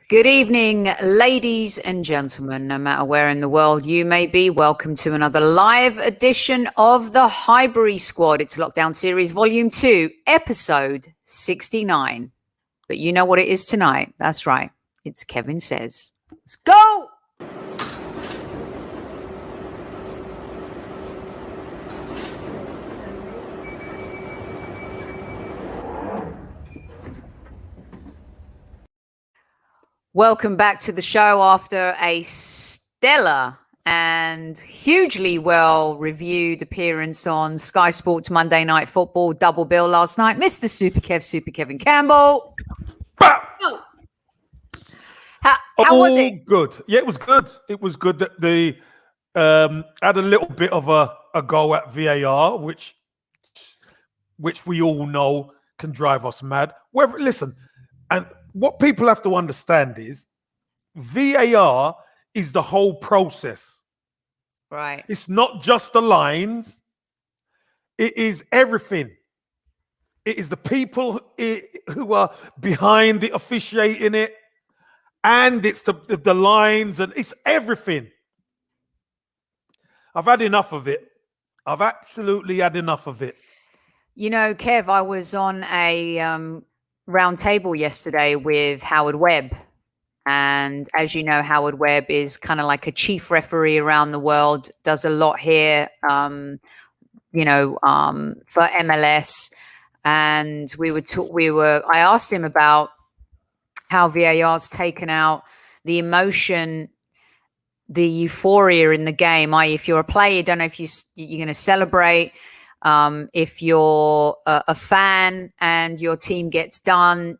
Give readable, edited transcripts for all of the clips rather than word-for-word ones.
Good evening, ladies and gentlemen, no matter where in the world you may be. Welcome to another live edition of the Highbury Squad. It's Lockdown Series Volume 2, Episode 69. But you know what it is tonight. That's right. It's Kevin Says. Let's go! Welcome back to the show after a stellar and hugely well-reviewed appearance on Sky Sports Monday Night Football double bill last night. Mr. Super Kevin Campbell. Oh. How was it? Good. Yeah, it was good. It was good that they had a little bit of a go at VAR, which we all know can drive us mad. Listen, and what people have to understand is VAR is the whole process. Right. It's not just the lines. It is everything. It is the people who are behind the officiating it, and it's the lines, and it's everything. I've had enough of it. I've absolutely had enough of it. You know, Kev, I was on a round table yesterday with Howard Webb. And as you know, Howard Webb is kind of like a chief referee around the world, does a lot here, for MLS. And I asked him about how VAR's taken out the emotion, the euphoria in the game. If you're a player, you don't know if you're going to celebrate. If you're a fan and your team gets done,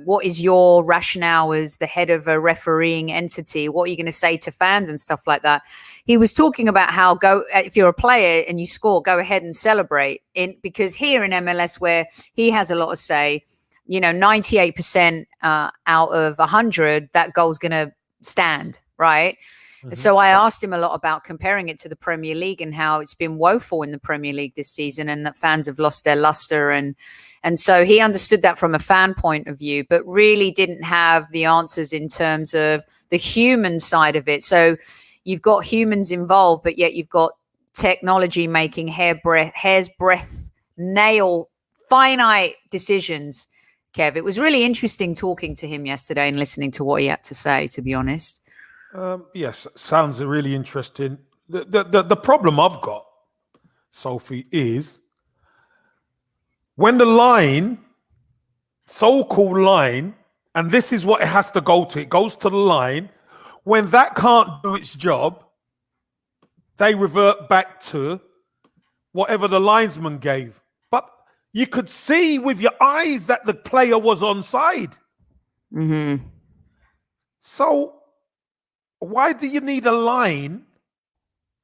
what is your rationale as the head of a refereeing entity? What are you going to say to fans and stuff like that? He was talking about how if you're a player and you score, go ahead and celebrate. Because here in MLS, where he has a lot of say, 98% out of 100, that goal's going to stand, right? Mm-hmm. So I asked him a lot about comparing it to the Premier League and how it's been woeful in the Premier League this season and that fans have lost their luster. And so he understood that from a fan point of view, but really didn't have the answers in terms of the human side of it. So you've got humans involved, but yet you've got technology making hair's breadth, nail, finite decisions. Kev, it was really interesting talking to him yesterday and listening to what he had to say, to be honest. Yes, sounds really interesting. The problem I've got, Sophie, is when the line, so-called line, and this is what it has to go to, it goes to the line. When that can't do its job, they revert back to whatever the linesman gave. But you could see with your eyes that the player was onside. Mm-hmm. So why do you need a line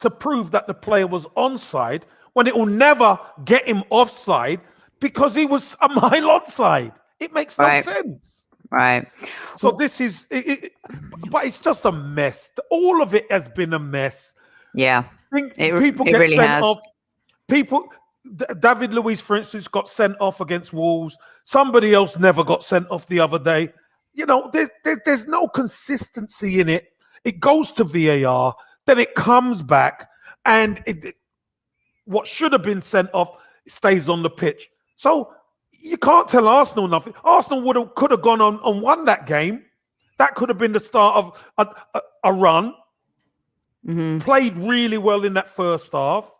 to prove that the player was onside when it will never get him offside because he was a mile onside? It makes no sense. Right. So this is, but it's just a mess. All of it has been a mess. Yeah. People get really sent off. David Luiz, for instance, got sent off against Wolves. Somebody else never got sent off the other day. There's no consistency in it. It goes to VAR, then it comes back, and what should have been sent off stays on the pitch. So you can't tell Arsenal nothing. Arsenal could have gone on and won that game. That could have been the start of a run. Mm-hmm. Played really well in that first half.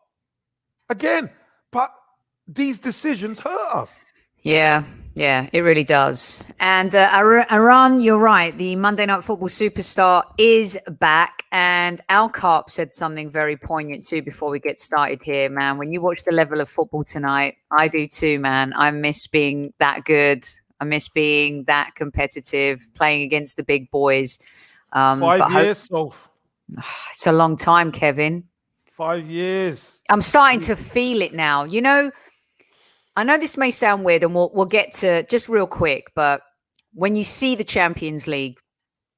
Again, but these decisions hurt us. Yeah, it really does. And Aran, you're right. The Monday Night Football superstar is back. And Al Carp said something very poignant too before we get started here, man. When you watch the level of football tonight, I do too, man. I miss being that good. I miss being that competitive, playing against the big boys. 5 years, Soph. It's a long time, Kevin. 5 years. I'm starting to feel it now. I know this may sound weird, and we'll get to just real quick, but when you see the Champions League,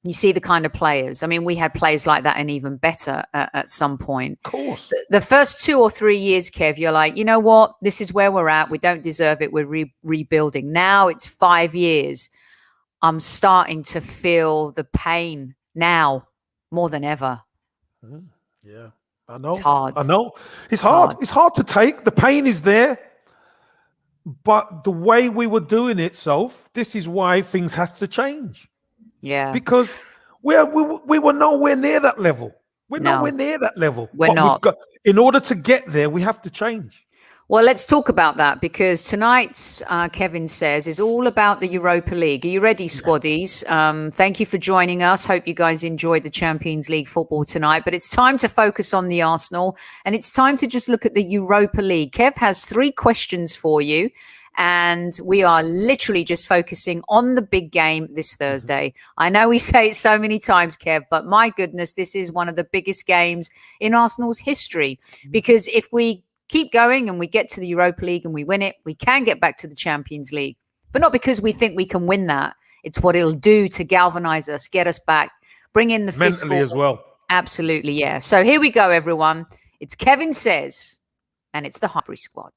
you see the kind of players. I mean, we had players like that and even better at some point. Of course. The first 2 or 3 years, Kev, you're like, you know what? This is where we're at. We don't deserve it. We're rebuilding. Now it's 5 years. I'm starting to feel the pain now more than ever. Yeah, I know. It's hard. I know. It's hard. It's hard to take. The pain is there. But the way we were doing it, Soph, this is why things have to change. Yeah. Because we were nowhere near that level. We're nowhere near that level. We're not. In order to get there, we have to change. Well, let's talk about that, because tonight's Kevin Says is all about the Europa League. Are you ready, squaddies? Thank you for joining us. Hope you guys enjoyed the Champions League football tonight. But it's time to focus on the Arsenal, and it's time to just look at the Europa League. Kev has 3 questions for you, and we are literally just focusing on the big game this Thursday. I know we say it so many times, Kev, but my goodness, this is one of the biggest games in Arsenal's history, because if we keep going and we get to the Europa League and we win it, we can get back to the Champions League. But not because we think we can win that. It's what it'll do to galvanize us, get us back, bring in the mentally fiscal as well. Absolutely, yeah. So here we go, everyone. It's Kevin Says, and it's the Highbury Squad.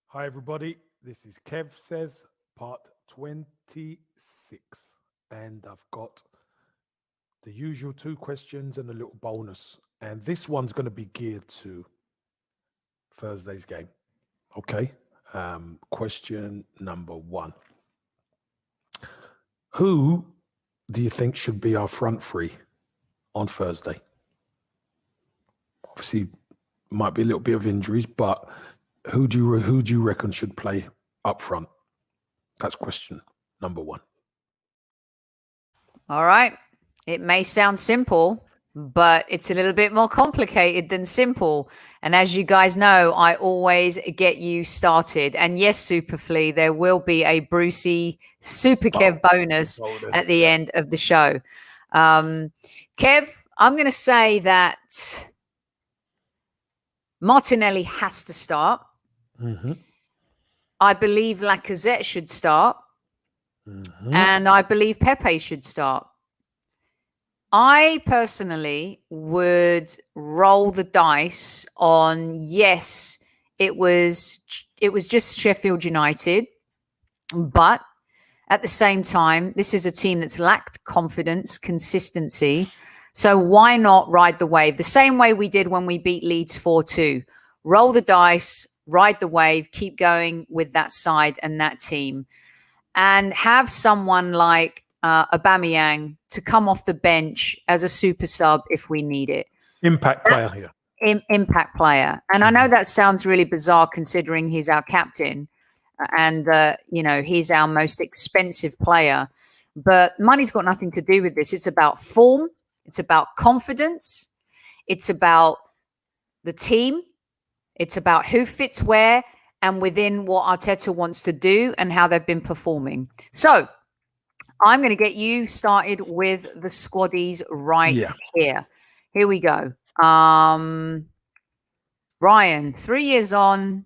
Hi, everybody. This is Kev Says, part 26. And I've got the usual 2 questions and a little bonus. And this one's going to be geared to Thursday's game. Okay. Question number 1. Who do you think should be our front 3 on Thursday? Obviously, might be a little bit of injuries, but who do you reckon should play up front? That's question number 1. All right. It may sound simple, but it's a little bit more complicated than simple. And as you guys know, I always get you started. And yes, Superflea, there will be a Brucey Super Kev bonus at the end of the show. Kev, I'm going to say that Martinelli has to start. I believe Lacazette should start. And I believe Pepe should start. I personally would roll the dice on, yes, it was just Sheffield United, but at the same time, this is a team that's lacked confidence, consistency. So why not ride the wave the same way we did when we beat Leeds 4-2? Roll the dice, ride the wave, keep going with that side and that team, and have someone like Aubameyang to come off the bench as a super sub if we need it. Impact player here. Impact player. And I know that sounds really bizarre considering he's our captain and, he's our most expensive player. But money's got nothing to do with this. It's about form. It's about confidence. It's about the team. It's about who fits where and within what Arteta wants to do and how they've been performing. So I'm going to get you started with the squaddies here. Here we go. Ryan, 3 years on,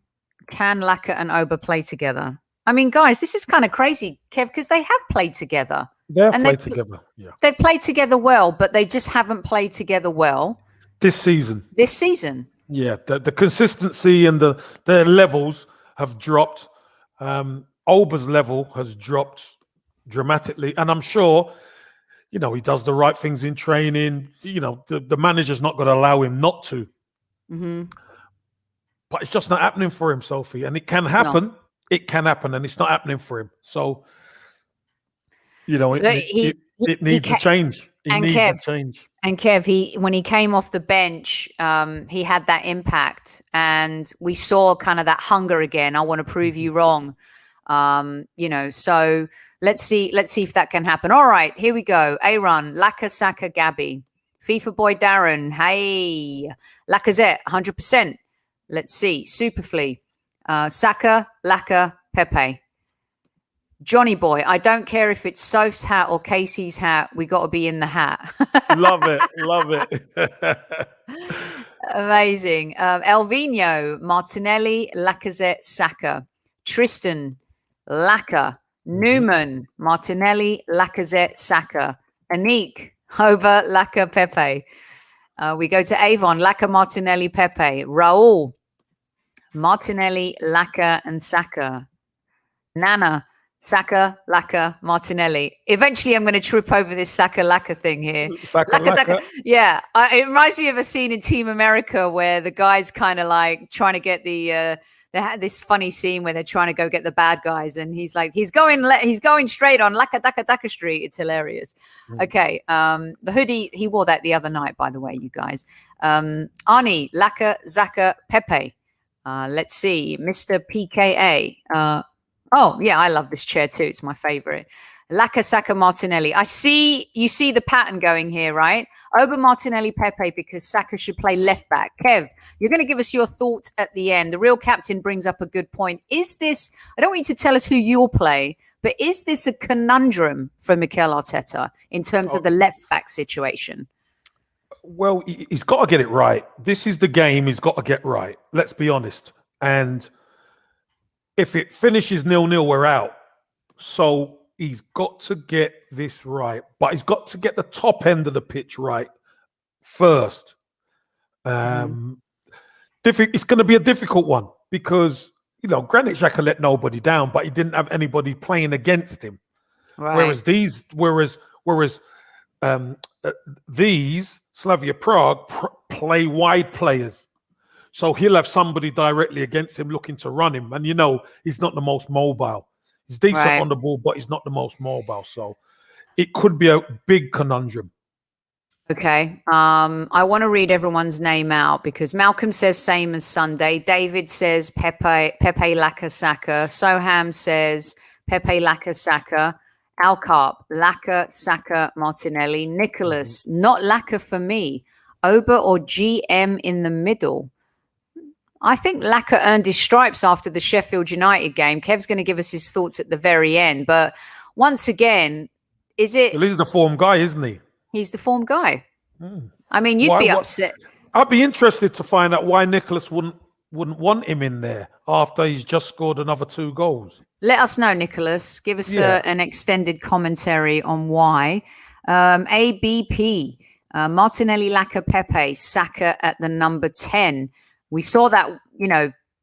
can Laka and Oba play together? I mean, guys, this is kind of crazy, Kev, because they have played together. They've played together, yeah. They've played together well, but they just haven't played together well. This season. Yeah, the consistency and their levels have dropped. Oba's level has dropped dramatically, and I'm sure he does the right things in training. The manager's not going to allow him not to, but it's just not happening for him, Sophie. And it can happen. It can happen, and it's not happening for him. So it needs a change. It needs a change. And Kev, when he came off the bench, he had that impact, and we saw kind of that hunger again. I want to prove you wrong. So let's see if that can happen. All right, here we go. Aaron, Laka, Saka, Gabby, FIFA boy Darren. Hey, Lacazette, 100%. Let's see. Superflea, Saka, Laka, Pepe. Johnny boy, I don't care if it's Soph's hat or Casey's hat. We got to be in the hat. Love it. Amazing. Elvino, Martinelli, Lacazette, Saka. Tristan, Laka. Newman, Martinelli, Lacazette, Saka. Anik, Hover, Laka, Pepe. We go to Avon, Laka, Martinelli, Pepe. Raul, Martinelli, Laka, and Saka. Nana, Saka, Laka, Martinelli. Eventually, I'm going to trip over this Saka, Laka thing here. Saka, Laka. Yeah, it reminds me of a scene in Team America where the guy's kind of like trying to get they had this funny scene where they're trying to go get the bad guys, and he's like, he's going straight on Laka Daka Daka Street. It's hilarious. Okay, the hoodie, he wore that the other night, by the way, you guys. Arnie, Laka, Zaka, Pepe. Let's see, Mr. PKA. Oh, yeah, I love this chair too. It's my favorite. Laka, Saka, Martinelli. You see the pattern going here, right? Oba, Martinelli, Pepe, because Saka should play left back. Kev, you're going to give us your thoughts at the end. The real captain brings up a good point. Is this, I don't want you to tell us who you'll play, but is this a conundrum for Mikel Arteta in terms of the left back situation? Well, he's got to get it right. This is the game he's got to get right. Let's be honest. And if it finishes 0-0, we're out. So he's got to get this right. But he's got to get the top end of the pitch right first. It's going to be a difficult one because, Granit Xhaka let nobody down, but he didn't have anybody playing against him. Right. Whereas these Slavia Prague play wide players. So he'll have somebody directly against him looking to run him. And, he's not the most mobile. He's decent on the ball, but he's not the most mobile. So it could be a big conundrum. Okay. I want to read everyone's name out because Malcolm says same as Sunday. David says Pepe Laka, Saka. Soham says Pepe Laka, Saka. Alcarp, Laka, Saka, Martinelli. Nicholas, not Laka for me. Oba or GM in the middle. I think Laka earned his stripes after the Sheffield United game. Kev's going to give us his thoughts at the very end. But once again, is it... Well, he's the form guy, isn't he? He's the form guy. I mean, you'd be upset. I'd be interested to find out why Nicholas wouldn't want him in there after he's just scored another 2 goals. Let us know, Nicholas. Give us an extended commentary on why. ABP, Martinelli, Laka, Pepe, Saka at the number 10. We saw that,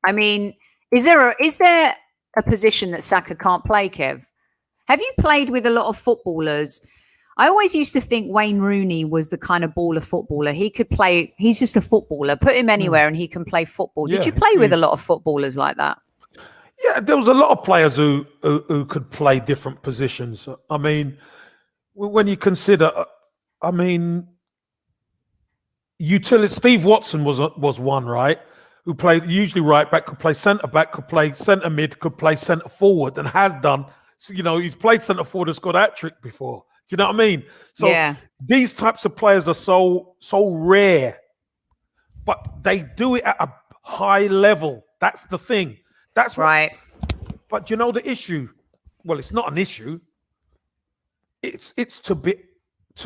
I mean, is there a position that Saka can't play, Kev? Have you played with a lot of footballers? I always used to think Wayne Rooney was the kind of baller footballer. He could play, he's just a footballer. Put him anywhere and he can play football. Did you play with a lot of footballers like that? Yeah, there was a lot of players who could play different positions. I mean, when you consider, Steve Watson was one, right? Who played usually right back, could play centre back, could play centre mid, could play centre forward, and has done. So, he's played centre forward and scored a hat-trick before. Do you know what I mean? So these types of players are so rare, but they do it at a high level. That's the thing. That's right. But the issue. Well, it's not an issue. It's to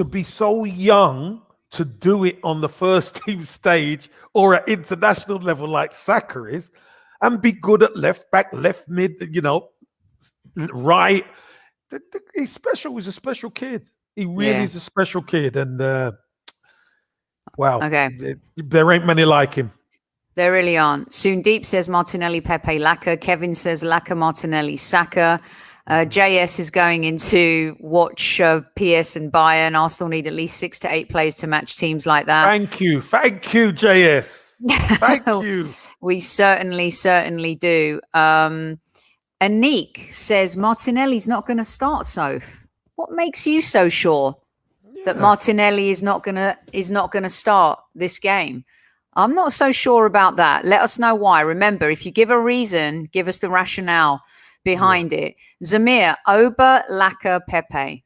be so young to do it on the first team stage or at international level like Saka is, and be good at left back, left mid, right. He's special. He's a special kid. He really is a special kid. And wow, there ain't many like him. There really aren't. Soondeep says Martinelli, Pepe, Laka. Kevin says Laka, Martinelli, Saka. JS is going into watch PS and Bayern. Arsenal need at least 6 to 8 players to match teams like that. Thank you, JS. Thank you. We certainly do. Anik says Martinelli's not going to start, Soph. What makes you so sure that Martinelli is not going to start this game? I'm not so sure about that. Let us know why. Remember, if you give a reason, give us the rationale behind it. Zamir, Oba, Laka, Pepe.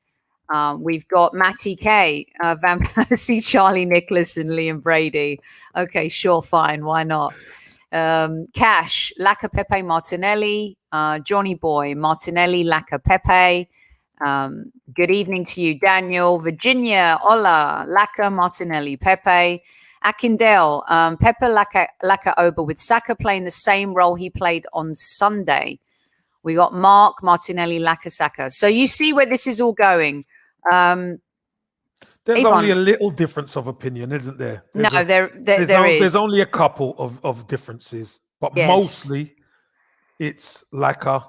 We've got Matty K, Van Persie, Charlie Nicholas, and Liam Brady. Okay, sure, fine. Why not? Cash, Laka, Pepe, Martinelli. Johnny Boy, Martinelli, Laka, Pepe. Good evening to you, Daniel. Virginia, Ola, Laka, Martinelli, Pepe. Akindale, Pepe, Laka, Oba, with Saka playing the same role he played on Sunday. We got Mark, Martinelli, Laka, Saka. So you see where this is all going. There's only a little difference of opinion, isn't there? There is. There's only a couple of differences, but mostly it's Laka,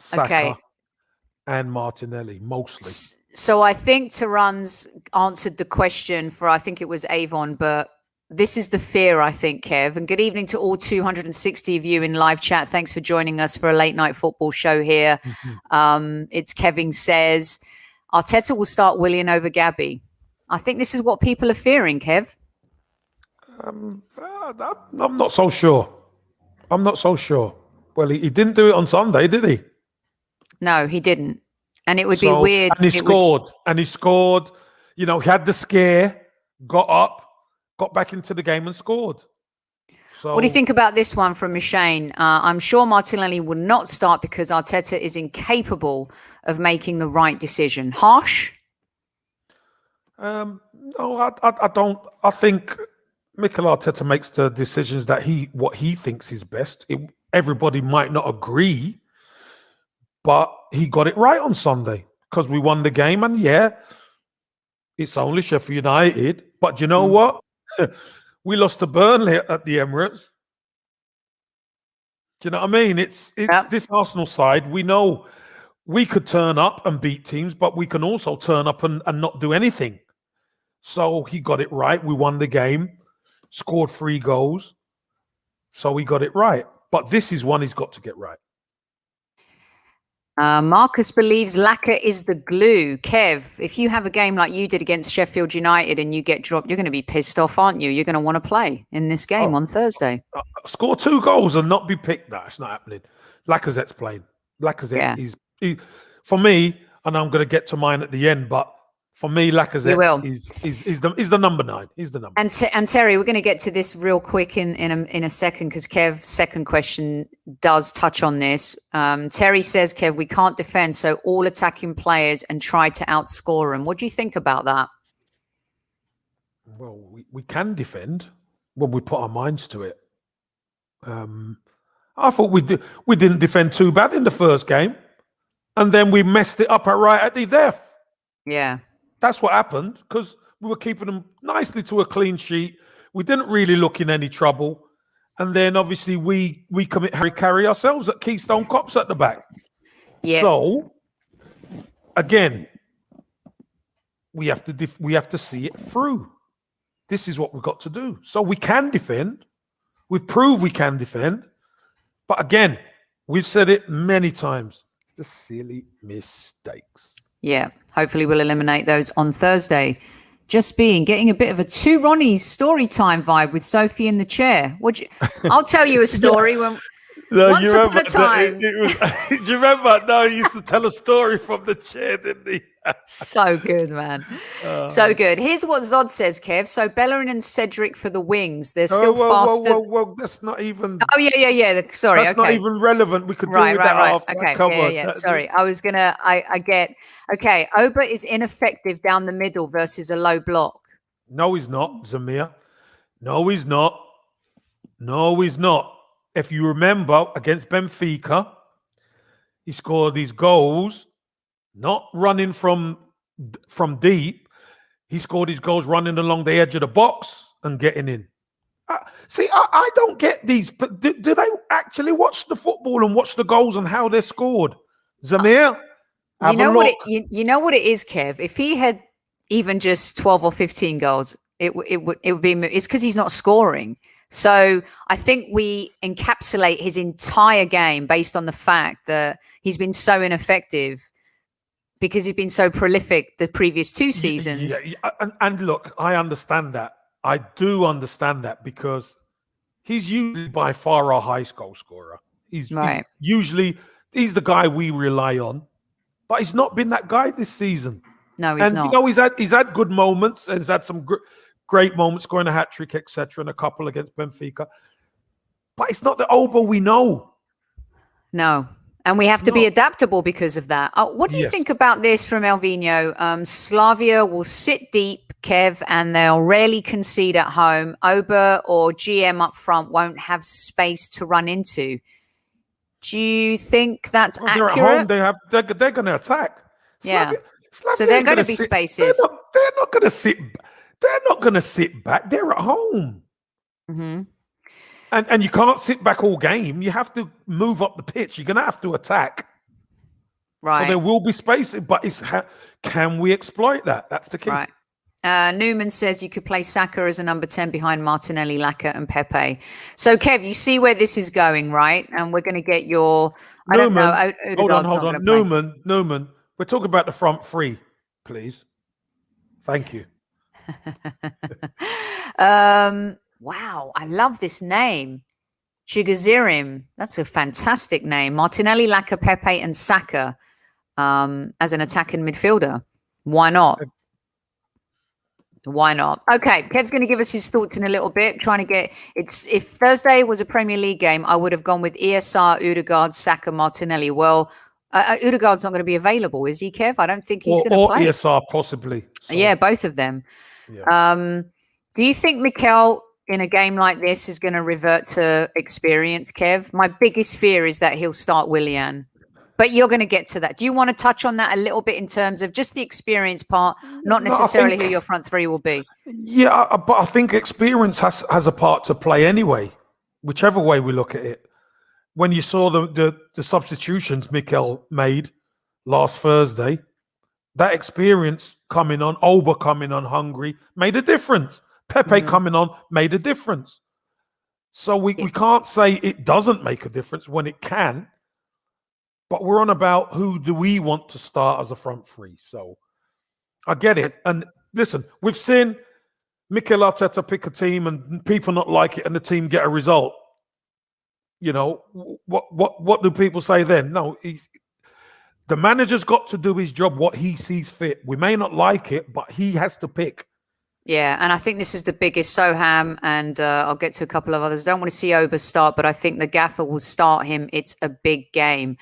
Saka, and Martinelli, mostly. So I think Taran's answered the question for, I think it was Avon, but this is the fear, I think, Kev. And good evening to all 260 of you in live chat. Thanks for joining us for a late night football show here. It's Kevin Says, Arteta will start Willian over Gabby. I think this is what people are fearing, Kev. I'm not so sure. I'm not so sure. Well, he didn't do it on Sunday, did he? No, he didn't. And it would be weird. And he scored. You know, he had the scare, got up, got back into the game and scored. So, what do you think about this one from Mishane? I'm sure Martinelli will not start because Arteta is incapable of making the right decision. Harsh? No, I don't. I think Mikel Arteta makes the decisions that what he thinks is best. Everybody might not agree, but he got it right on Sunday because we won the game. And yeah, it's only Sheffield United. But you know what? We lost to Burnley at the Emirates. Do you know what I mean? It's this Arsenal side. We know we could turn up and beat teams, but we can also turn up and not do anything. So he got it right. We won the game, scored 3 goals. So he got it right. But this is one he's got to get right. Marcus believes lacquer is the glue. Kev, if you have a game like you did against Sheffield United and you get dropped, you're going to be pissed off, aren't you? You're going to want to play in this game on Thursday. Score 2 goals and not be picked. That's not happening. Lacazette's playing. Lacazette is for me, and I'm going to get to mine at the end, but for me, Lacazette is the number 9. He's the number. And Terry, we're going to get to this real quick in a second because Kev's second question does touch on this. Terry says, Kev, we can't defend, so all attacking players and try to outscore them. What do you think about that? Well, we can defend when we put our minds to it. I thought we didn't defend too bad in the first game, and then we messed it up at the death. Yeah. That's what happened because we were keeping them nicely to a clean sheet. We didn't really look in any trouble. And then obviously we commit carry ourselves at Keystone Cops at the back. Yeah. So again, we have to see it through. This is what we've got to do. So we can defend. We've proved we can defend. But again, we've said it many times. It's the silly mistakes. Yeah, hopefully we'll eliminate those on Thursday. Getting a bit of a 2 Ronnies story time vibe with Sophie in the chair. I'll tell you a story once upon a time. Do you remember? No, he used to tell a story from the chair, didn't he? So good, man. So good. Here's what Zod says, Kev. So Bellerin and Cedric for the wings. They're still faster. Whoa. That's not even. Oh, yeah. Sorry. That's not even relevant. We could do with that after. Okay. Come on. Yeah. Sorry. I get. Okay. Oba is ineffective down the middle versus a low block. No, he's not, Zamir. No, he's not. If you remember, against Benfica, he scored these goals, not running from deep. He scored his goals running along the edge of the box and getting in. I don't get these. But do they actually watch the football and watch the goals and how they're scored? Zamir, you know what it is, Kev. If he had even just 12 or 15 goals, it would be. It's because he's not scoring. So I think we encapsulate his entire game based on the fact that he's been so ineffective because he's been so prolific the previous 2 seasons. Yeah. And look, I understand that. I do understand that because he's usually by far our highest goal scorer. He's the guy we rely on, but he's not been that guy this season. No, he's not. You know, he's had good moments and he's had some great moments, scoring a hat-trick, etc., and a couple against Benfica. But it's not the Oba we know. No. And we have to be adaptable because of that. What do you think about this from Elvino? Slavia will sit deep, Kev, and they'll rarely concede at home. Oba or GM up front won't have space to run into. Do you think that's accurate? They're at home. They're going to attack. Slavia, so they're going to be spaces. They're not going to sit. They're not going to sit back. They're at home. Mm-hmm. And you can't sit back all game. You have to move up the pitch. You're going to have to attack. Right. So there will be space, but can we exploit that? That's the key. Right. Newman says you could play Saka as a number 10 behind Martinelli, Laka, and Pepe. So, Kev, you see where this is going, right? And we're going to get your. I don't know. Hold on. Newman. We're talking about the front three, please. Thank you. Wow, I love this name. Chigazirim. That's a fantastic name. Martinelli, Laka, Pepe, and Saka as an attacking midfielder. Why not? Why not? Okay, Kev's going to give us his thoughts in a little bit. Trying to get if Thursday was a Premier League game, I would have gone with ESR, Odegaard, Saka, Martinelli. Well, Odegaard's not going to be available, is he, Kev? I don't think he's going to play. Or ESR possibly. So. Yeah, both of them. Yeah. Do you think Mikel in a game like this is going to revert to experience, Kev? My biggest fear is that he'll start Willian. But you're going to get to that. Do you want to touch on that a little bit in terms of just the experience part, not necessarily who your front three will be? Yeah, but I think experience has a part to play anyway, whichever way we look at it. When you saw the substitutions Mikel made last Thursday, that experience coming on, Oba coming on hungry, made a difference. Pepe coming on made a difference. So we can't say it doesn't make a difference when it can. But we're on about who do we want to start as a front three. So I get it. And listen, we've seen Mikel Arteta pick a team and people not like it and the team get a result. You know, what do people say then? No, the manager's got to do his job, what he sees fit. We may not like it, but he has to pick. Yeah, and I think this is the biggest. Soham, and I'll get to a couple of others. I don't want to see Oba start, but I think the gaffer will start him. It's a big game.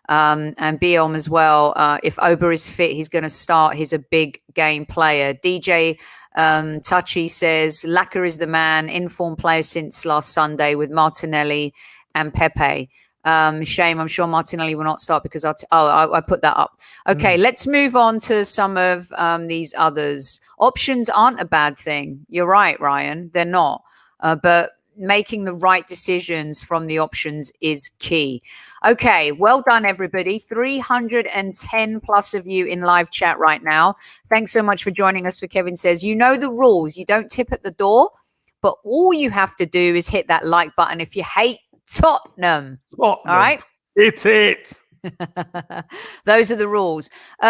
And Bielm as well. If Oba is fit, he's going to start. He's a big game player. DJ Touchy says Laka is the man, informed player since last Sunday with Martinelli and Pepe. Shame, I'm sure Martinelli will not start because I put that up. Okay, let's move on to some of these others. Options aren't a bad thing. You're right, Ryan. They're not. But making the right decisions from the options is key. Okay, well done, everybody. 310 plus of you in live chat right now. Thanks so much for joining us. For Kevin says, you know the rules. You don't tip at the door, but all you have to do is hit that like button if you hate Tottenham. All right? It's it. Those are the rules.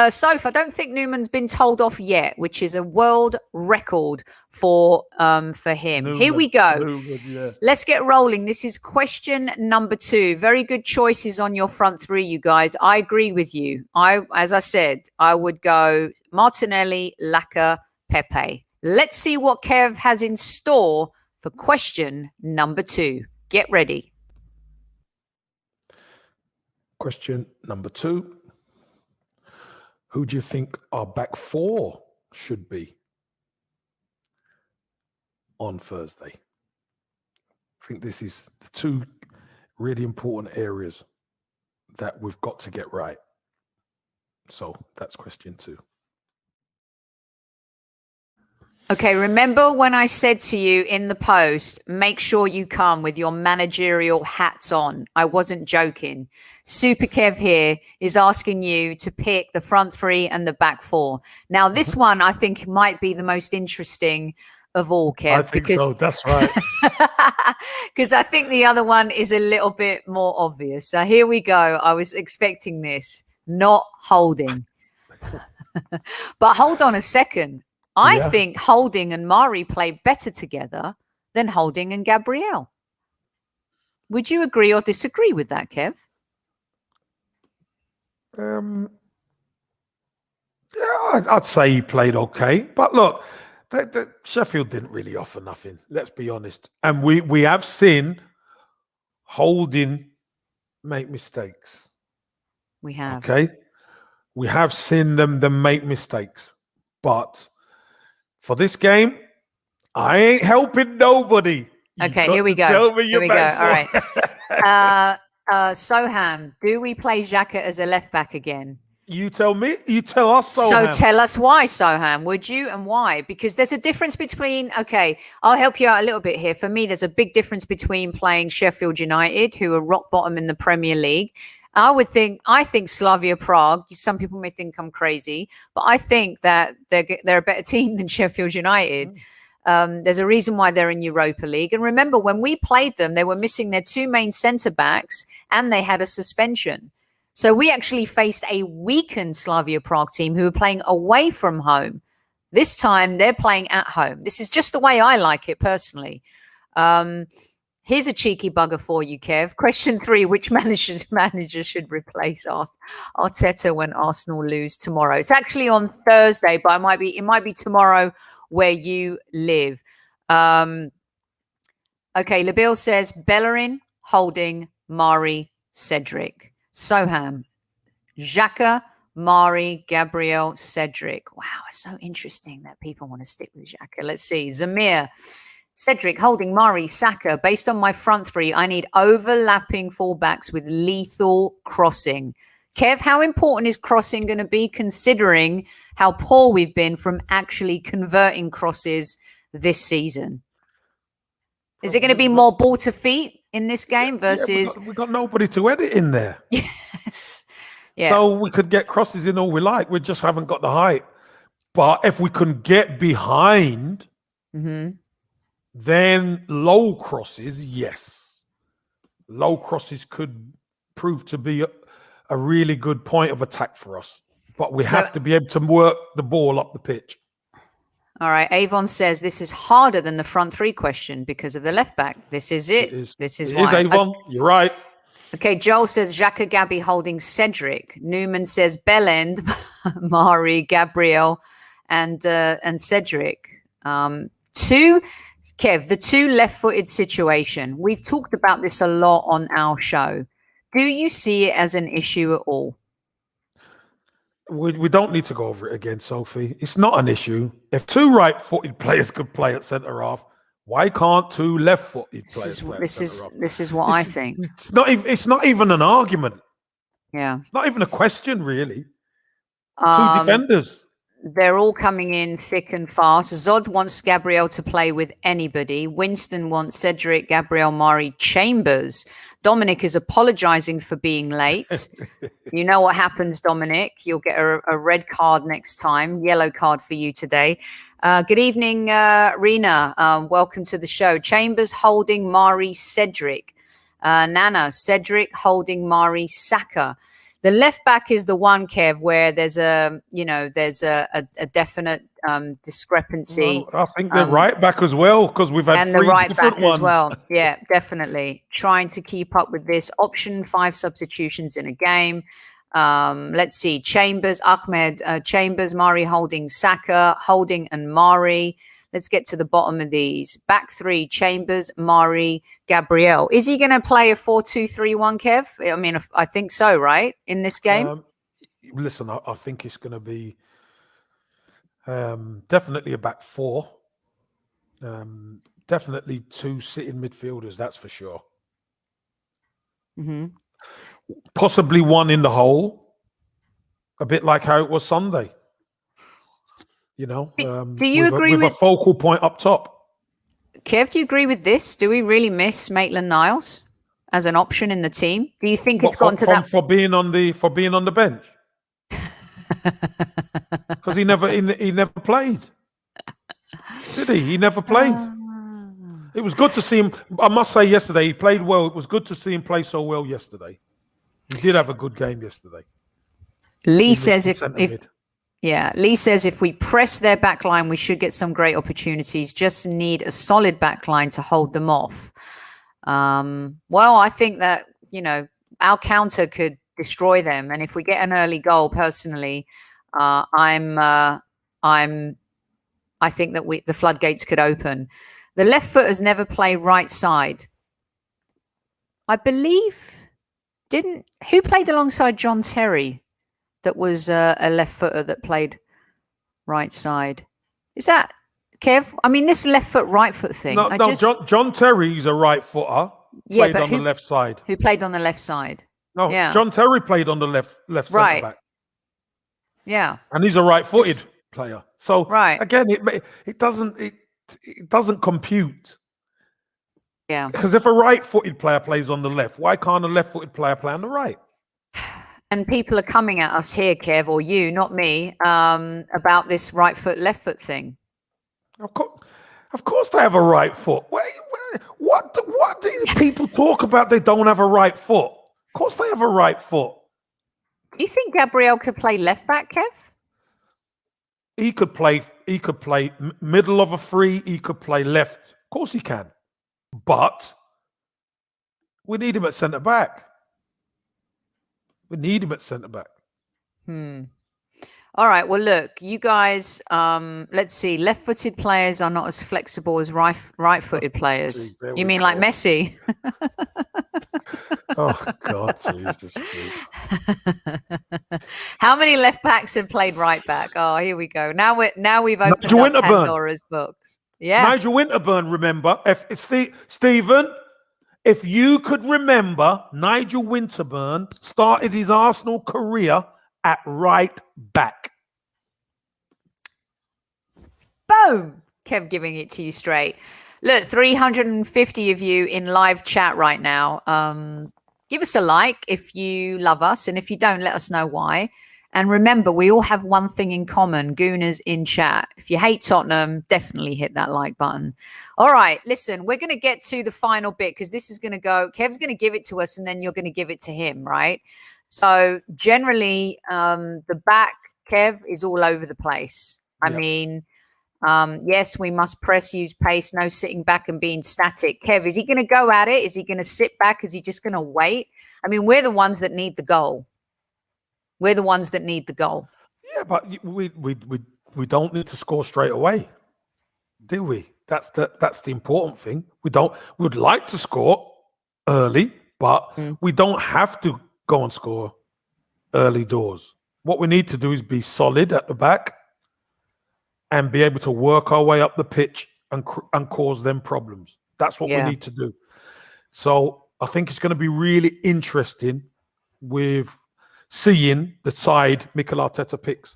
Soph, I don't think Newman's been told off yet, which is a world record for him. Newman, here we go. Newman, yeah. Let's get rolling. This is question number 2. Very good choices on your front three, you guys. I agree with you. As I said, I would go Martinelli, Laka, Pepe. Let's see what Kev has in store for question number 2. Get ready. Question number 2. Who do you think our back four should be on Thursday? I think this is the 2 really important areas that we've got to get right. So that's question 2. Okay, remember when I said to you in the post, make sure you come with your managerial hats on. I wasn't joking. Super Kev here is asking you to pick the front three and the back four. Now, this one I think might be the most interesting of all, Kev. I think so. That's right. Because I think the other one is a little bit more obvious. So here we go. I was expecting this, not Holding. But hold on a second. I think Holding and Mari play better together than Holding and Gabriel. Would you agree or disagree with that, Kev? Yeah, I'd say he played okay. But look, Sheffield didn't really offer nothing, let's be honest. And we have seen Holding make mistakes. We have. Okay? We have seen them make mistakes. But for this game, I ain't helping nobody. Okay, here we go. Tell me here we go. back All right. Soham, do we play Xhaka as a left back again? You tell me. You tell us, Soham. So tell us why, Soham, would you, and why? Because there's a difference between, okay, I'll help you out a little bit here. For me, there's a big difference between playing Sheffield United, who are rock bottom in the Premier League, I think Slavia Prague, some people may think I'm crazy, but I think that they're a better team than Sheffield United. There's a reason why they're in Europa League. And remember, when we played them, they were missing their two main centre-backs and they had a suspension. So we actually faced a weakened Slavia Prague team who were playing away from home. This time, they're playing at home. This is just the way I like it personally. Here's a cheeky bugger for you, Kev. Question 3, which manager should replace Arteta when Arsenal lose tomorrow? It's actually on Thursday, but it might be tomorrow where you live. Okay, Labil says Bellerin, Holding, Mari, Cedric. Soham, Xhaka, Mari, Gabriel, Cedric. Wow, it's so interesting that people want to stick with Xhaka. Let's see. Zamir, Cedric, Holding, Mari, Saka. Based on my front three, I need overlapping fullbacks with lethal crossing. Kev, how important is crossing going to be considering how poor we've been from actually converting crosses this season? Is it going to be more ball to feet in this game versus... we got nobody to edit in there. Yes. Yeah. So we could get crosses in all we like. We just haven't got the height. But if we can get behind... Then low crosses, yes. Low crosses could prove to be a really good point of attack for us. But we have to be able to work the ball up the pitch. All right. Avon says this is harder than the front three question because of the left back. This is it. This is why. It is, Avon. You're right. Okay. Joel says Xhaka, Gabby, Holding, Cedric. Newman says Bellend, Mari, Gabriel, and Cedric. Kev, the two left-footed situation. We've talked about this a lot on our show. Do you see it as an issue at all? We don't need to go over it again, Sophie. It's not an issue. If two right-footed players could play at centre-half, why can't two left-footed players play at centre-half? This is what I think. It's not even an argument. Yeah. It's not even a question, really. Two defenders. They're all coming in thick and fast. Zod wants Gabriel to play with anybody. Winston wants Cedric, Gabriel, Mari, Chambers. Dominic is apologizing for being late. You know what happens, Dominic. You'll get a red card next time. Yellow card for you today. Good evening, Rena. Welcome to the show. Chambers, Holding, Mari, Cedric. Nana, Cedric, Holding, Mari, Saka. The left back is the one, Kev, where there's a definite discrepancy. Well, I think the right back as well, because we've had three different ones. As well. Yeah, definitely. Trying to keep up with this. Option 5 substitutions in a game. Let's see. Chambers, Ahmed, Chambers, Mari, Holding, Saka, Holding and Mari. Let's get to the bottom of these. Back three, Chambers, Mari, Gabriel. Is he going to play a 4-2-3-1, Kev? I mean, I think so, right? In this game? Listen, I think it's going to be definitely a back four. Definitely two sitting midfielders, that's for sure. Mm-hmm. Possibly one in the hole. A bit like how it was Sunday. You know, do you agree with a focal point up top? Kev, do you agree with this? Do we really miss Maitland-Niles as an option in the team? Do you think it's gone to that for being on the bench? Because he never played, did he? He never played. It was good to see him. I must say, yesterday he played well. It was good to see him play so well yesterday. He did have a good game yesterday. Lee says Lee says if we press their back line, we should get some great opportunities. Just need a solid back line to hold them off. Well, I think that, our counter could destroy them. And if we get an early goal, personally, I think that the floodgates could open. The left footers never play right side. I believe, who played alongside John Terry? That was a left footer that played right side. Is that Kev? I mean, this left foot, right foot thing. John Terry's a right footer. Yeah, played on the left side. Who played on the left side? No, yeah. John Terry played on the left centre back. Yeah, and he's a right-footed player. So again, it doesn't compute. Yeah, because if a right-footed player plays on the left, why can't a left-footed player play on the right? And people are coming at us here, Kev, or you, not me, about this right foot, left foot thing. Of course they have a right foot. What do people talk about? They don't have a right foot. Of course they have a right foot. Do you think Gabriel could play left back, Kev? He could play middle of a three. He could play left. Of course he can. But we need him at centre back. We need him at centre back. All right. Well, look, you guys, let's see. Left-footed players are not as flexible as right-footed players. Jeez, you mean like Messi? Oh, God, Jesus. How many left backs have played right back? Oh, here we go. Now we've opened up Pandora's books. Yeah. Nigel Winterburn, remember. Stephen, if you could remember, Nigel Winterburn started his Arsenal career at right back. Boom! Kev giving it to you straight. Look, 350 of you in live chat right now. Give us a like if you love us, and if you don't, let us know why. And remember, we all have one thing in common, Gooners in chat. If you hate Tottenham, definitely hit that like button. All right, listen, we're going to get to the final bit because this is going to go, Kev's going to give it to us and then you're going to give it to him, right? So generally, the back, Kev, is all over the place. I mean, yes, we must press, use pace, no sitting back and being static. Kev, is he going to go at it? Is he going to sit back? Is he just going to wait? I mean, we're the ones that need the goal. We're the ones that need the goal. Yeah, but we don't need to score straight away, do we? That's the important thing. We'd like to score early, but we don't have to go and score early doors. What we need to do is be solid at the back and be able to work our way up the pitch and cause them problems. That's what we need to do. So I think it's going to be really interesting with seeing the side Mikel Arteta picks.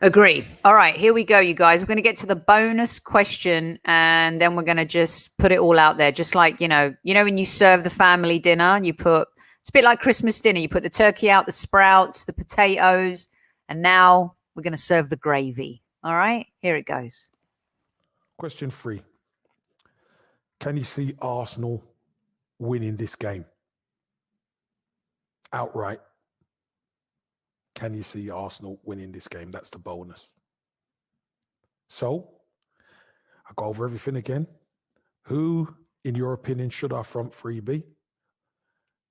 Agree. All right, here we go, you guys. We're going to get to the bonus question, and then we're going to just put it all out there. Just like, you know, when you serve the family dinner, it's a bit like Christmas dinner. You put the turkey out, the sprouts, the potatoes, and now we're going to serve the gravy. All right, here it goes. Question 3. Can you see Arsenal winning this game outright? Can you see Arsenal winning this game? That's the bonus. So, I'll go over everything again. Who, in your opinion, should our front three be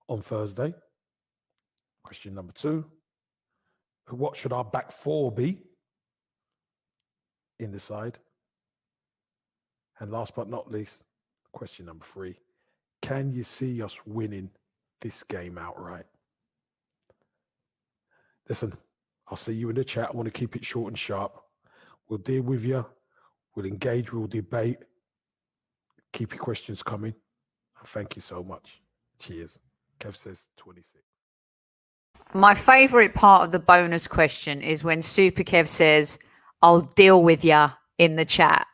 on Thursday? Question number 2. What should our back four be in the side? And last but not least, question number 3. Can you see us winning this game outright? Listen, I'll see you in the chat. I want to keep it short and sharp. We'll deal with you. We'll engage. We'll debate. Keep your questions coming. And thank you so much. Cheers. Kev says 26. My favorite part of the bonus question is when Super Kev says, I'll deal with you in the chat.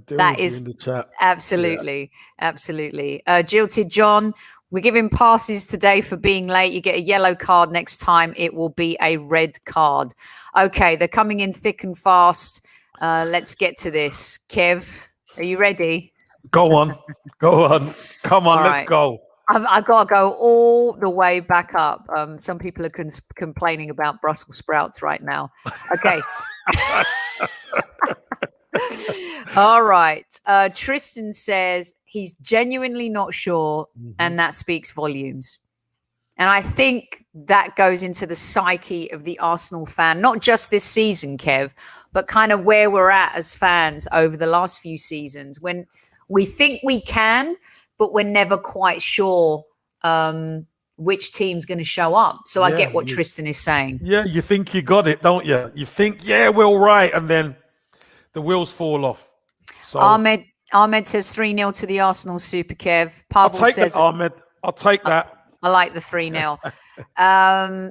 That is in the chat. Absolutely. Jilted John, we're giving passes today for being late. You get a yellow card. Next time it will be a red card. Okay, they're coming in thick and fast. Let's get to this. Kev, are you ready? Go on. Come on, let's go. I've got to go all the way back up. Some people are complaining about Brussels sprouts right now. Okay. All right. Tristan says he's genuinely not sure, and that speaks volumes. And I think that goes into the psyche of the Arsenal fan, not just this season, Kev, but kind of where we're at as fans over the last few seasons, when we think we can, but we're never quite sure which team's going to show up. So I get what Tristan is saying. Yeah, you think you got it, don't you? You think, we're all right, and then the wheels fall off. So Ahmed says 3-0 to the Arsenal, Super Kev. Pavel says that, Ahmed. I'll take that. I like the 3-0.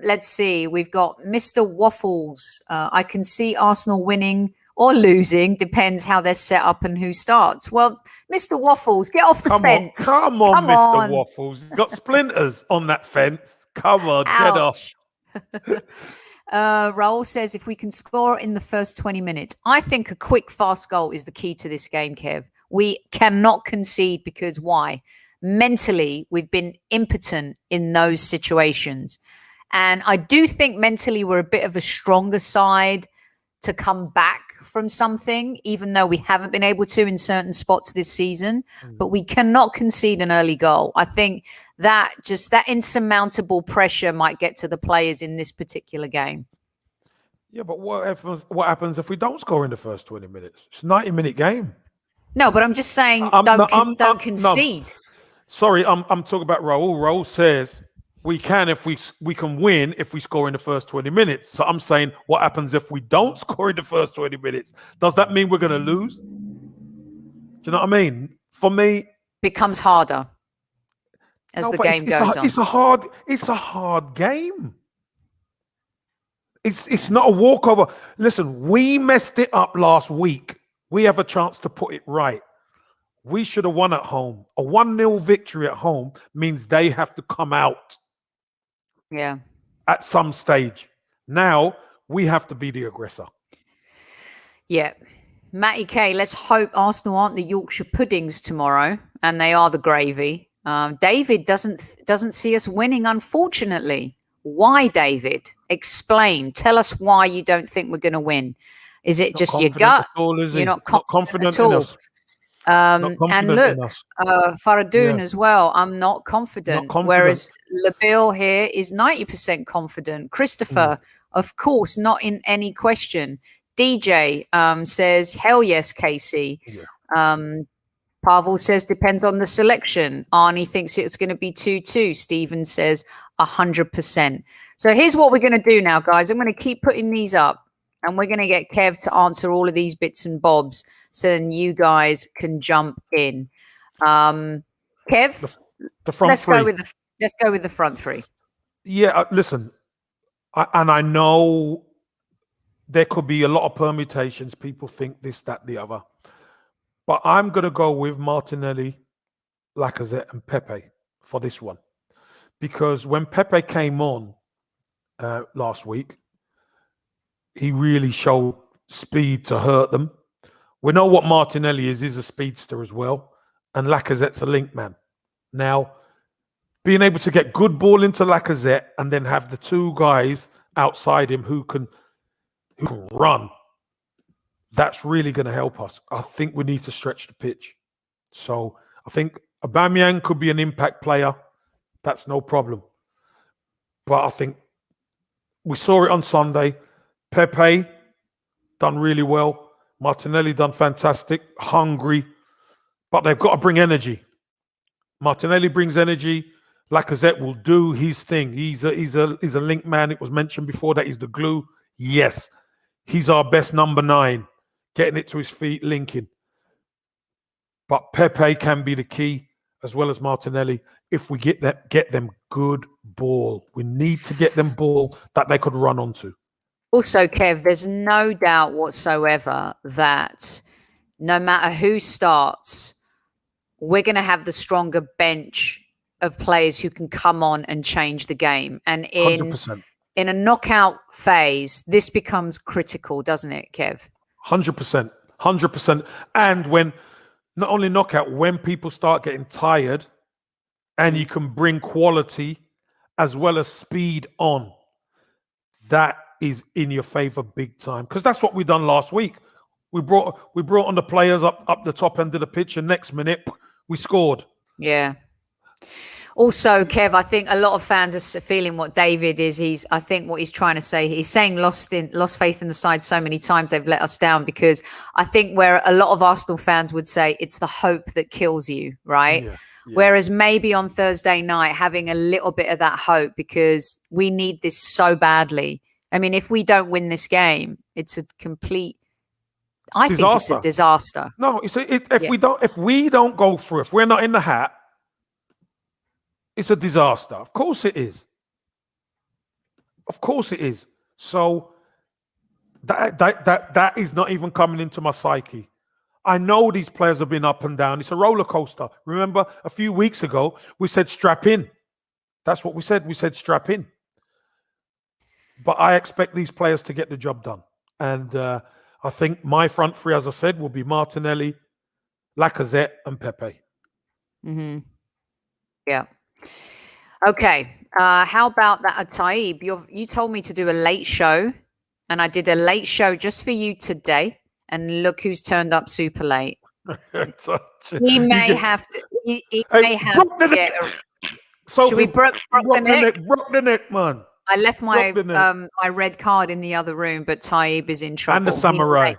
Let's see. We've got Mr. Waffles. I can see Arsenal winning or losing, depends how they're set up and who starts. Well, Mr. Waffles, get off the fence. Come on, Mr. Waffles. You've got splinters on that fence. Come on, get off. Raul says, if we can score in the first 20 minutes, I think a quick, fast goal is the key to this game, Kev. We cannot concede because why? Mentally, we've been impotent in those situations. And I do think mentally we're a bit of a stronger side to come back from something, even though we haven't been able to in certain spots this season. But we cannot concede an early goal. I think that insurmountable pressure might get to the players in this particular game. Yeah, but what happens if we don't score in the first 20 minutes? It's a 90-minute game. No, but I'm just saying don't concede. No. Sorry, I'm talking about Raul. Raul says we can win if we score in the first 20 minutes. So I'm saying, what happens if we don't score in the first 20 minutes? Does that mean we're going to lose? Do you know what I mean? For me, becomes harder as the game goes on. It's a hard game. It's not a walkover. Listen, we messed it up last week. We have a chance to put it right. We should have won at home. A 1-0 victory at home means they have to come out. Yeah. At some stage. Now we have to be the aggressor. Yeah. Matty K, let's hope Arsenal aren't the Yorkshire puddings tomorrow and they are the gravy. David doesn't see us winning, unfortunately. Why, David? Explain. Tell us why you don't think we're going to win. Is it just your gut? You're not confident at all. And look, Faradun as well. I'm not confident. Whereas Labille here is 90% confident. Christopher, of course, not in any question. DJ says, hell yes, Casey. Yeah. Pavel says, depends on the selection. Arnie thinks it's going to be 2-2. Steven says 100%. So here's what we're going to do now, guys. I'm going to keep putting these up. And we're going to get Kev to answer all of these bits and bobs so then you guys can jump in. Kev, the front let's three. Let's go with the front three. Yeah, listen, I know there could be a lot of permutations. People think this, that, the other. But I'm going to go with Martinelli, Lacazette and Pepe for this one. Because when Pepe came on last week, he really showed speed to hurt them. We know what Martinelli is. He's a speedster as well. And Lacazette's a link man. Now, being able to get good ball into Lacazette and then have the two guys outside him who can run, that's really going to help us. I think we need to stretch the pitch. So I think Aubameyang could be an impact player. That's no problem. But I think we saw it on Sunday. Pepe done really well. Martinelli done fantastic. Hungry. But they've got to bring energy. Martinelli brings energy. Lacazette will do his thing. He's a link man. It was mentioned before that he's the glue. Yes. He's our best number 9. Getting it to his feet, linking. But Pepe can be the key, as well as Martinelli, if we get them good ball. We need to get them ball that they could run onto. Also, Kev, there's no doubt whatsoever that no matter who starts, we're going to have the stronger bench of players who can come on and change the game. And in 100%. In a knockout phase, this becomes critical, doesn't it, Kev? 100%. 100%. And when, not only knockout, when people start getting tired and you can bring quality as well as speed on, that is in your favor big time. Because that's what we done last week. We brought on the players up the top end of the pitch, and next minute we scored. Yeah. Also, Kev, I think a lot of fans are feeling what David is. I think what he's trying to say, he's saying lost faith in the side so many times they've let us down, because I think where a lot of Arsenal fans would say it's the hope that kills you, right? Yeah. Whereas maybe on Thursday night, having a little bit of that hope, because we need this so badly. I mean, if we don't win this game, it's a complete... I think it's a disaster. No, if we don't go through, if we're not in the hat, it's a disaster. Of course it is. Of course it is. So That is not even coming into my psyche. I know these players have been up and down. It's a roller coaster. Remember, a few weeks ago, we said strap in. That's what we said. We said strap in. But I expect these players to get the job done. And I think my front three, as I said, will be Martinelli, Lacazette, and Pepe. Mm-hmm. Yeah. Okay. How about that, Taib? You told me to do a late show, and I did a late show just for you today. And look who's turned up super late. He may have to. He may have to get. Sophie, should we broke the neck? Broke the neck, man. I left my my red card in the other room, but Taib is in trouble. And the samurai.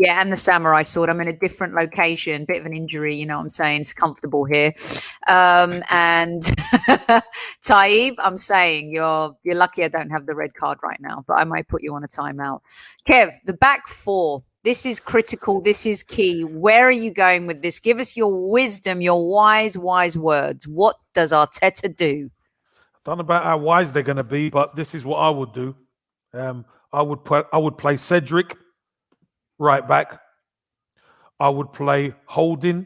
And the samurai sword. I'm in a different location, bit of an injury, you know what I'm saying? It's comfortable here. And Taib, I'm saying you're lucky I don't have the red card right now, but I might put you on a timeout. Kev, the back four. This is critical. This is key. Where are you going with this? Give us your wisdom, your wise words. What does Arteta do? I don't know about how wise they're going to be, but this is what I would do. I would play Cedric right back. I would play Holding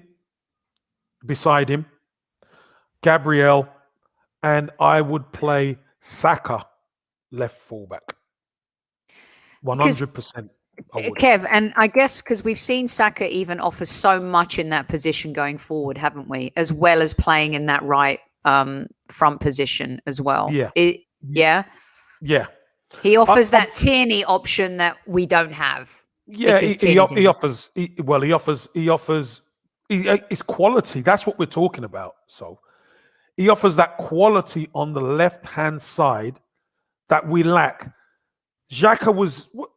beside him, Gabriel, and I would play Saka left fullback. 100%. Kev, and I guess because we've seen Saka even offer so much in that position going forward, haven't we? As well as playing in that right front position as well. Yeah. Yeah. He offers that Tierney option that we don't have. Yeah, he offers. It's quality. That's what we're talking about. So he offers that quality on the left-hand side that we lack. Xhaka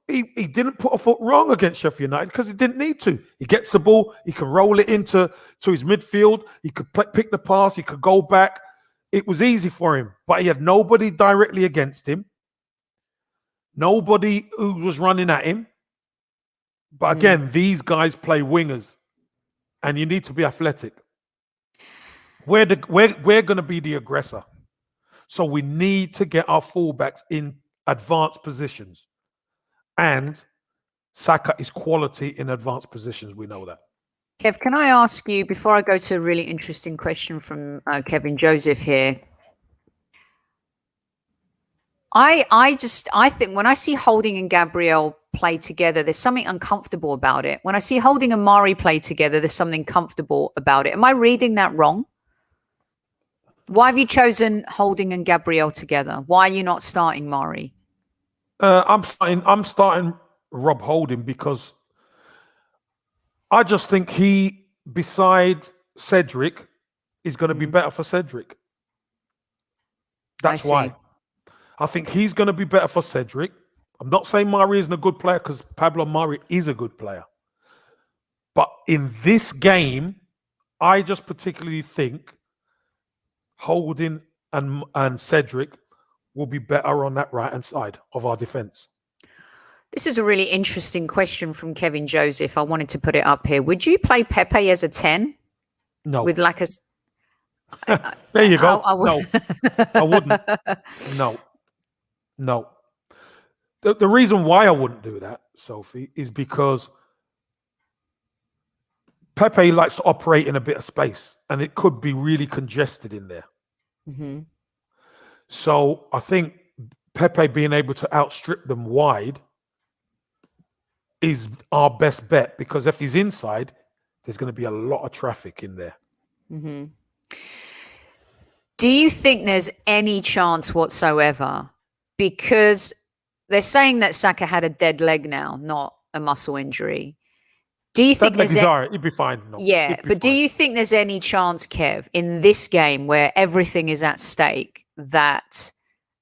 he didn't put a foot wrong against Sheffield United because he didn't need to. He gets the ball, he can roll it into his midfield, he could pick the pass, he could go back. It was easy for him, but he had nobody directly against him, nobody who was running at him. But again, these guys play wingers, and you need to be athletic. We're going to be the aggressor, so we need to get our fullbacks in advanced positions, and Saka is quality in advanced positions. We know that. Kev, can I ask you, before I go to a really interesting question from Kevin Joseph here? I think when I see Holding and Gabriel play together, there's something uncomfortable about it. When I see Holding and Mari play together, there's something comfortable about it. Am I reading that wrong? Why have you chosen Holding and Gabriel together? Why are you not starting Mari? I'm starting Rob Holding because I just think he, beside Cedric, is going to be better for Cedric. That's why. I think he's going to be better for Cedric. I'm not saying Mari isn't a good player because Pablo Mari is a good player. But in this game, I just particularly think Holding and Cedric will be better on that right-hand side of our defence. This is a really interesting question from Kevin Joseph. I wanted to put it up here. Would you play Pepe as a 10? No. With like a... There you go. No, I wouldn't. No. The reason why I wouldn't do that, Sophie, is because Pepe likes to operate in a bit of space, and it could be really congested in there. Mm-hmm. So I think Pepe being able to outstrip them wide is our best bet, because if he's inside, there's going to be a lot of traffic in there. Mm-hmm. Do you think there's any chance whatsoever? Because they're saying that Saka had a dead leg now, not a muscle injury. Do you think there's he'd be fine? No, yeah, but do you think there's any chance, Kev, in this game where everything is at stake, that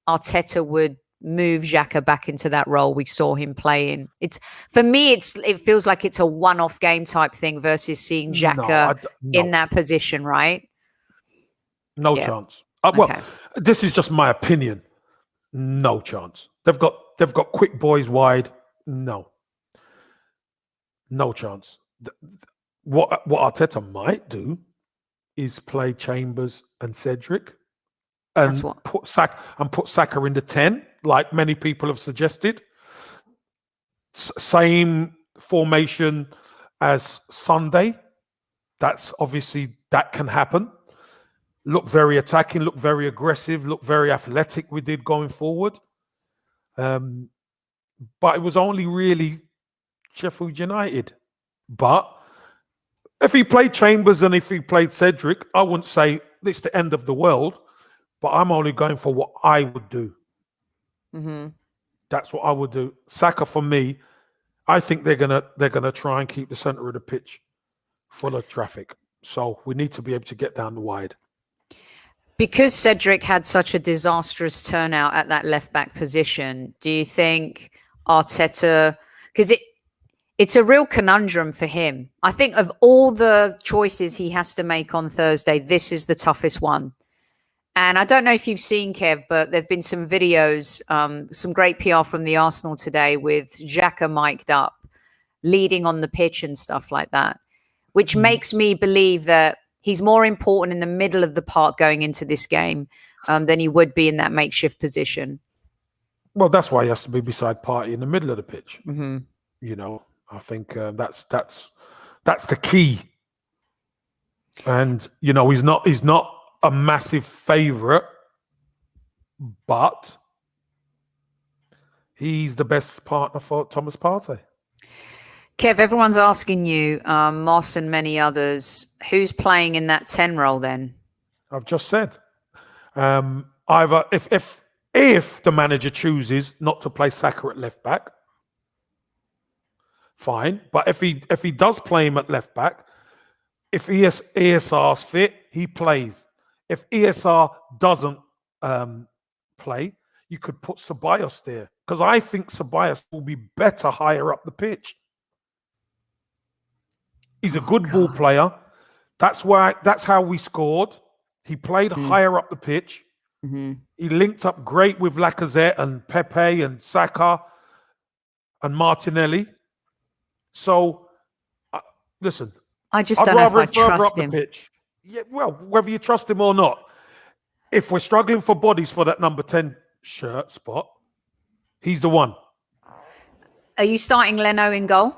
Arteta would move Xhaka back into that role we saw him play in? It's, for me, it feels like it's a one-off game type thing versus seeing Xhaka in that position, right? No chance. Well, this is just my opinion. No chance. They've got quick boys wide. No chance. What Arteta might do is play Chambers and Cedric, and put Saka in the 10, like many people have suggested. Same formation as Sunday. That's obviously, that can happen. Look very attacking, look very aggressive, look very athletic we did going forward. But it was only really Sheffield United. But if he played Chambers and if he played Cedric, I wouldn't say it's the end of the world, but I'm only going for what I would do. Mm-hmm. That's what I would do. Saka, for me, I think they're gonna try and keep the center of the pitch full of traffic. So we need to be able to get down the wide. Because Cedric had such a disastrous turnout at that left-back position, do you think Arteta... Because it's a real conundrum for him. I think of all the choices he has to make on Thursday, this is the toughest one. And I don't know if you've seen, Kev, but there have been some videos, some great PR from the Arsenal today with Xhaka mic'd up, leading on the pitch and stuff like that, which makes me believe that he's more important in the middle of the park going into this game than he would be in that makeshift position. Well, that's why he has to be beside Partey in the middle of the pitch. Mm-hmm. You know, I think that's the key. And you know, he's not a massive favourite, but he's the best partner for Thomas Partey. Kev, everyone's asking you, Moss and many others, who's playing in that 10 role then? I've just said, either if the manager chooses not to play Saka at left back, fine. But if he does play him at left back, if ESR's fit, he plays. If ESR doesn't play, you could put Ceballos there, because I think Ceballos will be better higher up the pitch. He's a good ball player. That's how we scored. He played higher up the pitch. Mm-hmm. He linked up great with Lacazette and Pepe and Saka and Martinelli. So, listen. I just don't know if I trust him. Yeah, well, whether you trust him or not, if we're struggling for bodies for that number 10 shirt spot, he's the one. Are you starting Leno in goal?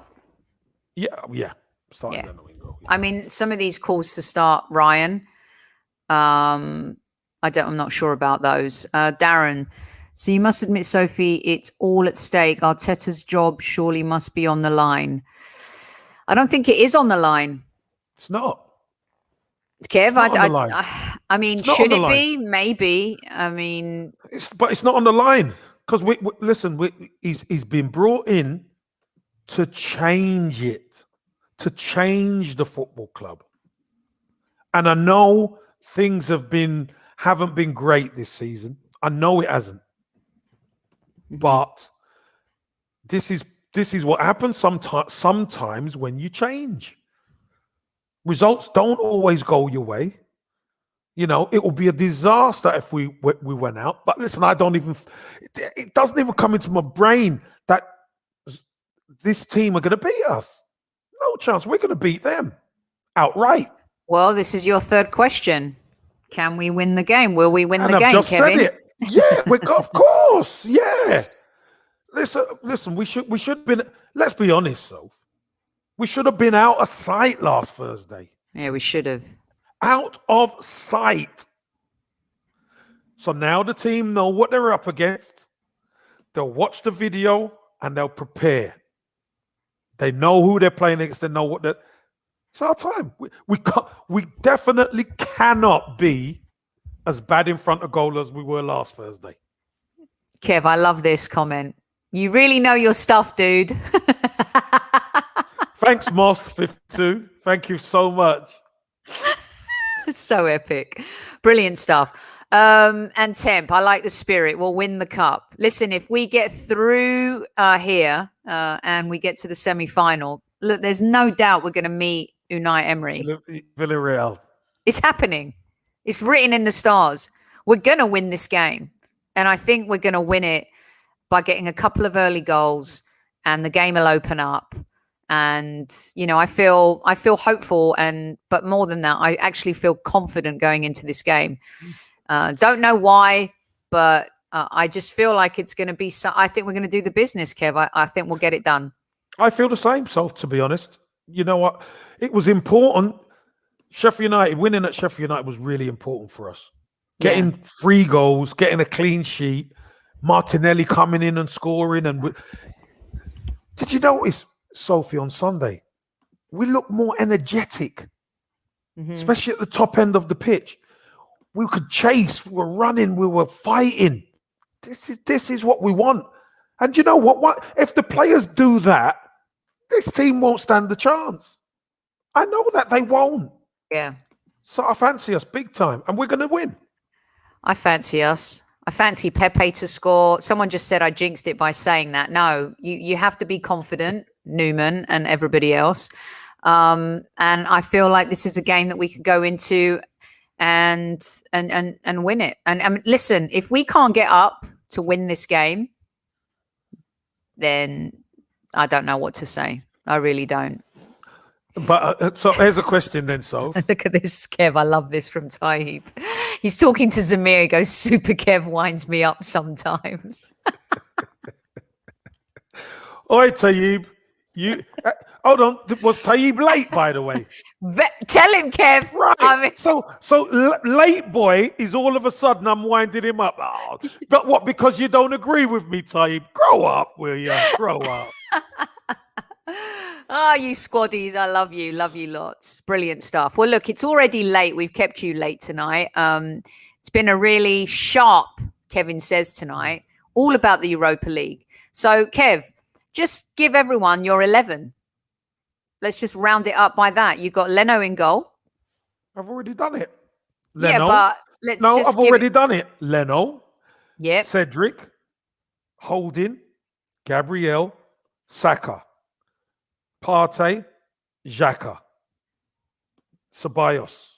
Yeah. Starting Leno in goal. Yeah. I mean, some of these calls to start Ryan. I'm not sure about those. Darren, so you must admit, Sophie, it's all at stake. Arteta's job surely must be on the line. I don't think it is on the line. It's not. Kev, I mean, should it be? Maybe. I mean, but it's not on the line, because he's been brought in to change it, to change the football club. And I know things haven't been great this season. I know it hasn't. Mm-hmm. But this is what happens sometimes when you change. Results don't always go your way. You know, it will be a disaster if we went out. But listen, it doesn't even come into my brain that this team are going to beat us. No chance. We're going to beat them outright. Well, this is your third question. Can we win the game? Will we win the game, Kevin? I've just said it. Yeah, of course. Yeah. Listen. We should have been. Let's be honest, though. We should have been out of sight last Thursday. Yeah, we should have. Out of sight. So now the team know what they're up against. They'll watch the video and they'll prepare. They know who they're playing against. They know what they're... It's our time. We definitely cannot be as bad in front of goal as we were last Thursday. Kev, I love this comment. You really know your stuff, dude. Thanks, Moss52. Thank you so much. So epic. Brilliant stuff. And Temp, I like the spirit. We'll win the cup. Listen, if we get through here and we get to the semi-final, look, there's no doubt we're going to meet Unai Emery. Villarreal. It's happening. It's written in the stars. We're going to win this game. And I think we're going to win it by getting a couple of early goals, and the game will open up. And, you know, I feel hopeful, but more than that, I actually feel confident going into this game. Don't know why, but I just feel like it's going to be. I think we're going to do the business, Kev. I think we'll get it done. I feel the same, Soph, to be honest. You know what? It was important. Sheffield United, winning at Sheffield United was really important for us. Getting 3 goals, getting a clean sheet, Martinelli coming in and scoring. Did you notice, Sophie, on Sunday? We looked more energetic, especially at the top end of the pitch. We could chase, we were running, we were fighting. This is what we want. And you know what? If the players do that, this team won't stand a chance. I know that they won't. Yeah. So I fancy us big time, and we're going to win. I fancy us. I fancy Pepe to score. Someone just said I jinxed it by saying that. No, you have to be confident, Newman and everybody else. And I feel like this is a game that we could go into and win it. And listen, if we can't get up to win this game, then I don't know what to say. I really don't. But so here's a question then, Soph. Look at this, Kev. I love this from Taib. He's talking to Zamir. He goes, Super Kev winds me up sometimes. Oi, Taib. You hold on. Was Taib late, by the way? Tell him, Kev. Right. I mean, so late boy is all of a sudden I'm winding him up. Oh, but what? Because you don't agree with me, Taib? Grow up, will you? Grow up. You squaddies, I love you lots. Brilliant stuff. Well, look, it's already late. We've kept you late tonight. It's been a really sharp, Kevin says tonight, all about the Europa League. So, Kev, just give everyone your 11. Let's just round it up by that. You got Leno in goal. I've already done it. Leno. Yeah, but let's just I've already done it. Leno. Yep. Cedric. Holding. Gabriel. Saka. Partey, Xhaka, Ceballos.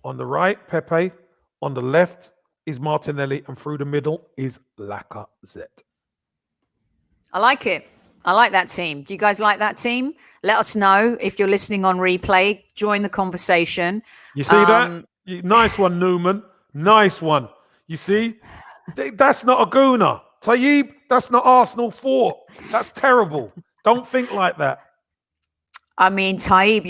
On the right, Pepe. On the left is Martinelli, and through the middle is Lacazette. I like it. I like that team. Do you guys like that team? Let us know if you're listening on replay. Join the conversation. You see that? Nice one, Newman. Nice one. You see? That's not a gooner. Taib, that's not Arsenal 4. That's terrible. Don't think like that. I mean, Taib,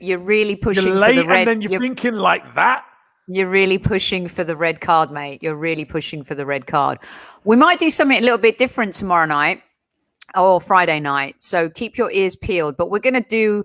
you're really pushing you're late for the red. And then you're thinking like that. You're really pushing for the red card, mate. You're really pushing for the red card. We might do something a little bit different tomorrow night or Friday night. So keep your ears peeled. But we're going to do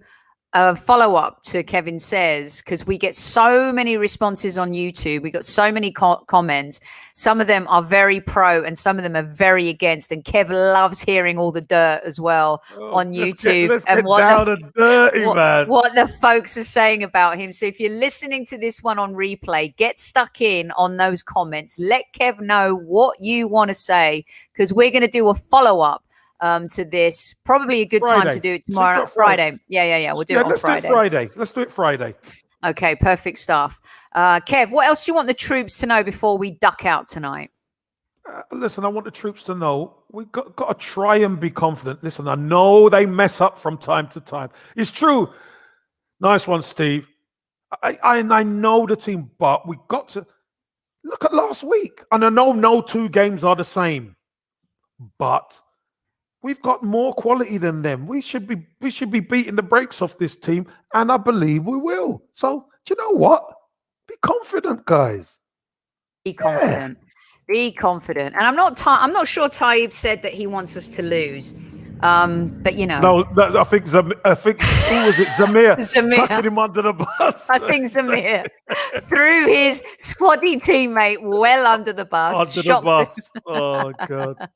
a follow-up to Kevin Says, because we get so many responses on YouTube. We got so many comments. Some of them are very pro and some of them are very against. And Kev loves hearing all the dirt as well on YouTube. Let's get what the folks are saying about him. So if you're listening to this one on replay, get stuck in on those comments. Let Kev know what you want to say, because we're going to do a follow-up to this. Probably a good time to do it tomorrow. Friday. Yeah. We'll do it on Friday. Let's do it Friday. Okay, perfect stuff. Kev, what else do you want the troops to know before we duck out tonight? Listen, I want the troops to know we've got to try and be confident. Listen, I know they mess up from time to time. It's true. Nice one, Steve. I know the team, but we got to look at last week. And I know no 2 games are the same, but we've got more quality than them. We should be beating the brakes off this team, and I believe we will. So, do you know what? Be confident, guys. Be confident. Yeah. Be confident. And I'm not sure Taib said that he wants us to lose. But you know. No, I think who was it? Zamir. Zamir. Chucking him under the bus. I think Zamir threw his squaddy teammate well under the bus. Under the bus. Oh God.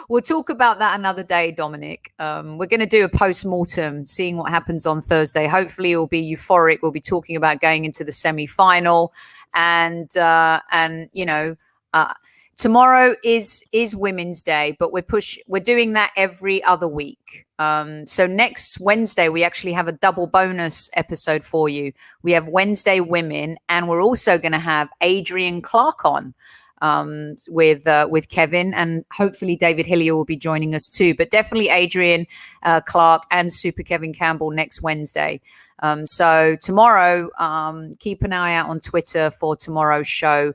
We'll talk about that another day, Dominic. We're going to do a post-mortem, seeing what happens on Thursday. Hopefully it will be euphoric. We'll be talking about going into the semi-final. And you know, tomorrow is Women's Day, but we're doing that every other week. So next Wednesday, we actually have a double bonus episode for you. We have Wednesday Women, and we're also going to have Adrian Clark on. With Kevin, and hopefully David Hillier will be joining us too, but definitely Adrian Clark and Super Kevin Campbell next Wednesday. So tomorrow, keep an eye out on Twitter for tomorrow's show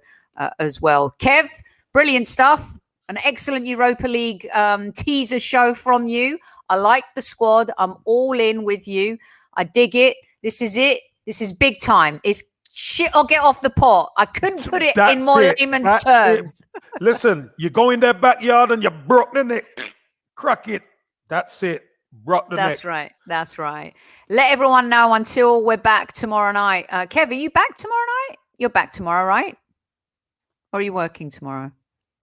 as well. Kev, brilliant stuff. An excellent Europa League teaser show from you. I like the squad. I'm all in with you. I dig it. This is it. This is big time. It's shit or get off the pot. I couldn't put it in more layman's terms. Listen, you go in their backyard and you broke the neck. Crack it. That's it. Broke the neck. That's right. That's right. Let everyone know until we're back tomorrow night. Kev, are you back tomorrow night? You're back tomorrow, right? Or are you working tomorrow?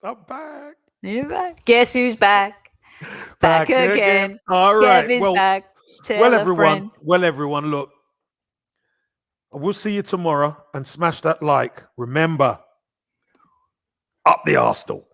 I'm back. You're back. Guess who's back? Back again. All right. Kev is back. Well, everyone, look. We'll see you tomorrow and smash that like. Remember, up the Arsenal.